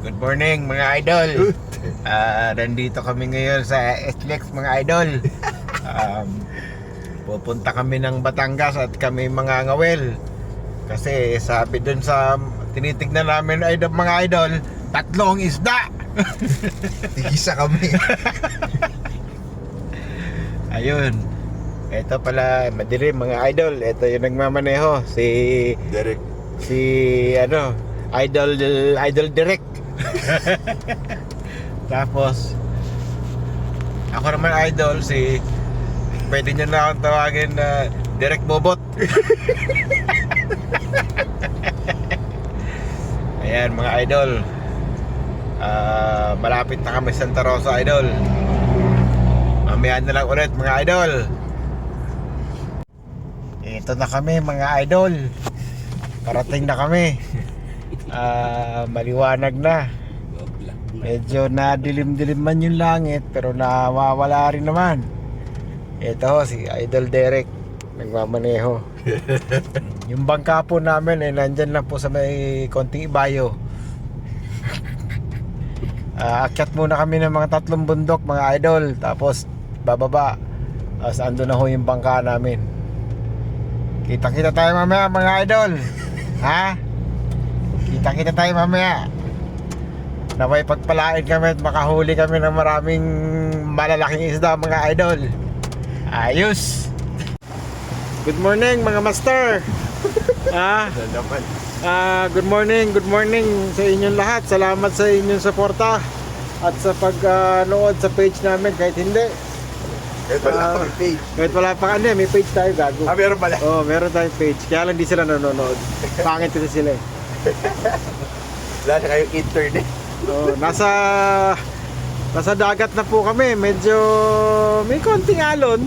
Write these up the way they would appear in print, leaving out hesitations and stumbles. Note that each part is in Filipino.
Good morning mga idol. Nandito kami ngayon sa SLEX mga idol. Pupunta kami ng Batangas at kami mga ngawel. Kasi sabi dun sa tinitignan namin mga idol, tatlong isda. Tigisa kami. Ayun. Ito pala madilim mga idol. Ito yung nagmamaneho si Derek. Idol Direct. Tapos ako naman idol si pwede nyo na akong tawagin na Direct Bobot. Ayan mga idol, malapit na kami Santa Rosa idol. Mamaya na lang ulit mga idol. Ito na kami mga idol. Parating na kami. Maliwanag na. Medyo nadilim-dilim man yung langit, pero nawawala rin naman. Ito si Idol Derek nagmamaneho. Yung bangka po namin nandyan lang po sa may konting ibayo. Akyat muna kami ng mga 3 bundok mga idol, tapos bababa. Ando na ho yung bangka namin. Kita-kita tayo mamaya mga idol. Ha? Kita-kita tayo mamaya. Naway pagpalain kami at makahuli kami ng maraming malalaking isda mga idol. Ayos. Good morning mga master. Good morning sa inyong lahat. Salamat sa inyong suporta at sa pag-nood sa page namin kahit hindi. Kahit wala pang page. Kahit wala pa may page tayo gago. Meron pala. Oh, meron tayong page. Kaya lang di sila nanonood. Pangit kasi sila eh. Wala na kayong internet. Oh, nasa dagat na po kami. Medyo may konting alon.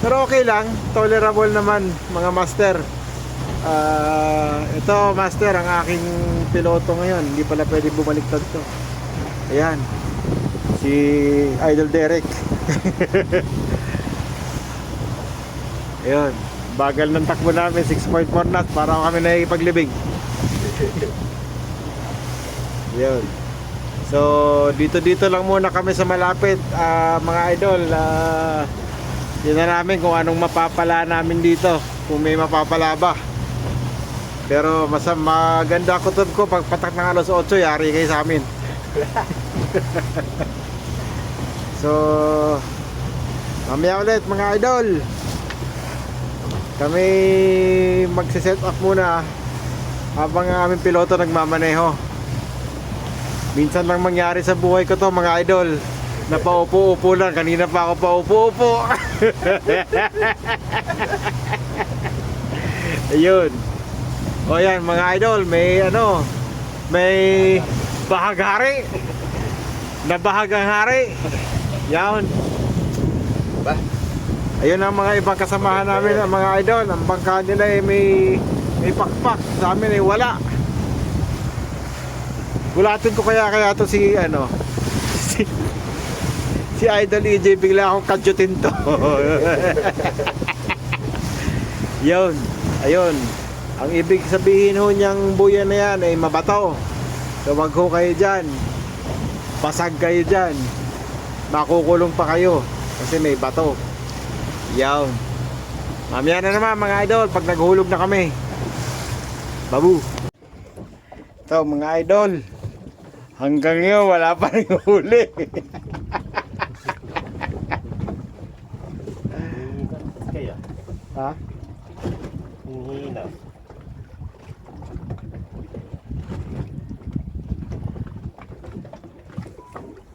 Pero okay lang. Tolerable naman mga master. Ito master, ang aking piloto ngayon. Hindi pala pwede bumaliktad to. Ayan. Si Idol Derek. Ayun. Bagal ng takbo namin. 6.4 knots. Para kami nakikipaglibing. Yun. So dito lang muna kami sa malapit mga idol. Yun na namin kung anong mapapala namin dito, kung may mapapala ba. Pero maganda ko pag patak ng alas 8 yari kayo sa amin. So mamaya ulit mga idol, kami magsiset up muna habang ang aming piloto nagmamaneho. Minsan lang mangyari sa buhay ko to mga idol, na paupo-upo lang. Kanina pa ako paupo-upo. Ayun. O yan mga idol, may bahaghari. Nabahagang hari. Yan. Ayun ang mga ibang kasamahan namin mga idol. Ang bangka nila may pakpak. Sa amin wala. Gulatin ko kaya to si si Idol EJ, bigla akong kadyutin to. Yun. Ayun. Ang ibig sabihin ho niyang buya na yan ay mabato. So wag ho kayo dyan. Basag kayo dyan. Makukulong pa kayo kasi may bato. Yun. Mamaya na naman mga idol pag naghulog na kami. Babu. Ito mga idol, hanggang ngayon wala pa rin huli. Kaya? Ha? Hihina.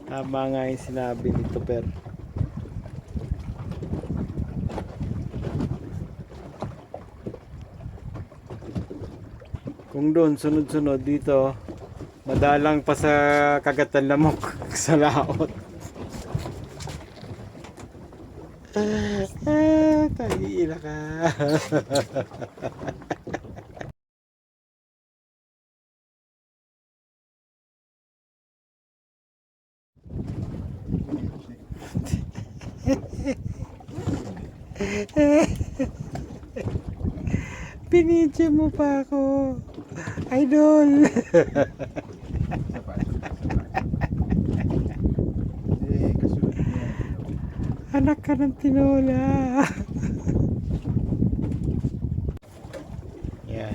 Tama nga yung sinabi nito pero kung doon sunod-sunod dito madalang pa sa kagatan lamok sa laot. Tagila ka. Pinidya mo pa ako, idol. Anak ka ng tinola. Yan.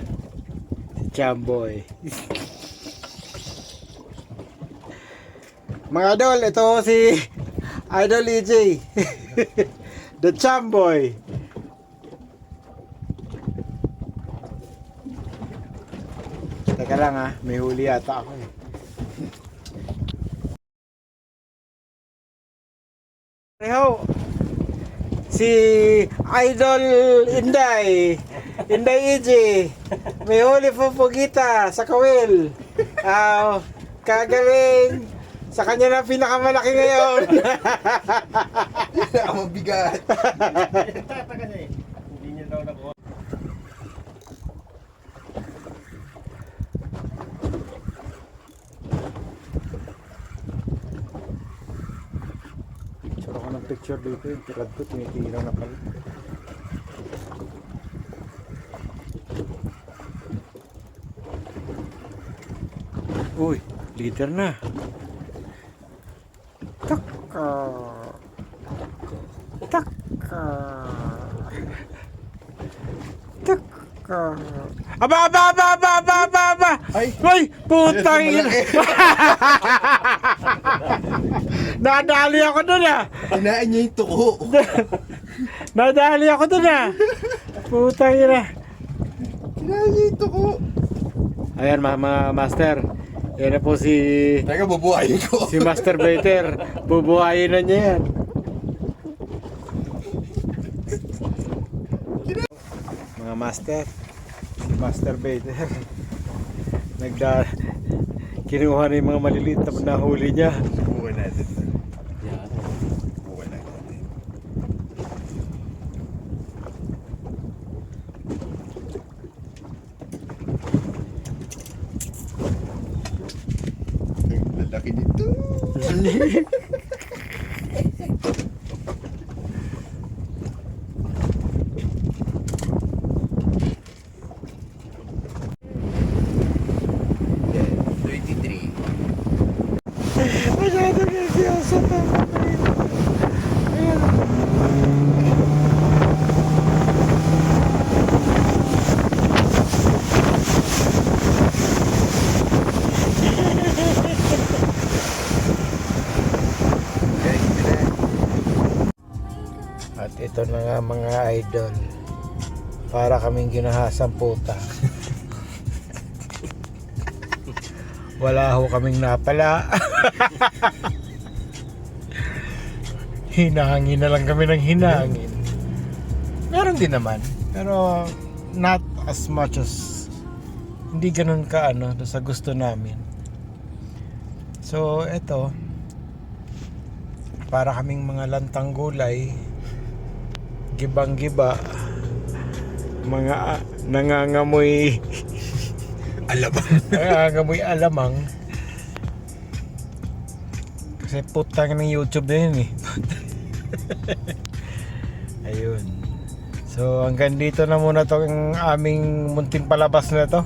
Si Chamboy. Mga idol, ito si Idol EJ. The Chamboy. Teka lang ha, may huli yata ako eh. Reho, si Idol Inday, Inday EJ, may huli po pugita sa kawil. Kagaling sa kanya na pinakamalaki ngayon. Ang mabigat. Tataka niya eh. Hindi niya daw nakuha. Picture ako ng picture dito, yung tirad ko, tinitira na pala. Uy, leader na. Taka. Taka. Taka. Aba! Ay! Uy, putang ina. Nadali ako dun ah. Kinain niya yung tuko. Nadali ako dun ah. Putang ina. Kinain niya yung tuko. Ayan mga master. Yan na po si Teka, bubuhayin ko. Master Baiter. Bubuhayin na niya yan. Mga master. Si Master Baiter. Kinuha na yung mga maliliit na nahuli niya. Subukan natin. Subukan natin. Ang lalaki nito. Masyado nervyoso pa. Ayan. At ito na nga mga idol. Para kaming ginahasang puta. Wala ho kaming napala. Hinahangin na lang kami ng hinahangin. Meron din naman. Pero not as much as hindi ganun ka ano sa gusto namin. So eto, para kaming mga lantang gulay, gibang-giba, mga nangangamoy nangangamoy alamang. Kasi putang ng YouTube na yun eh. Ayun. So hanggang dito na muna tong aming munting palabas na to.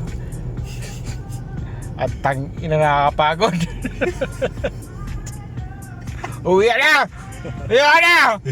At ina nakakapagod. Uwi na! Uwi na!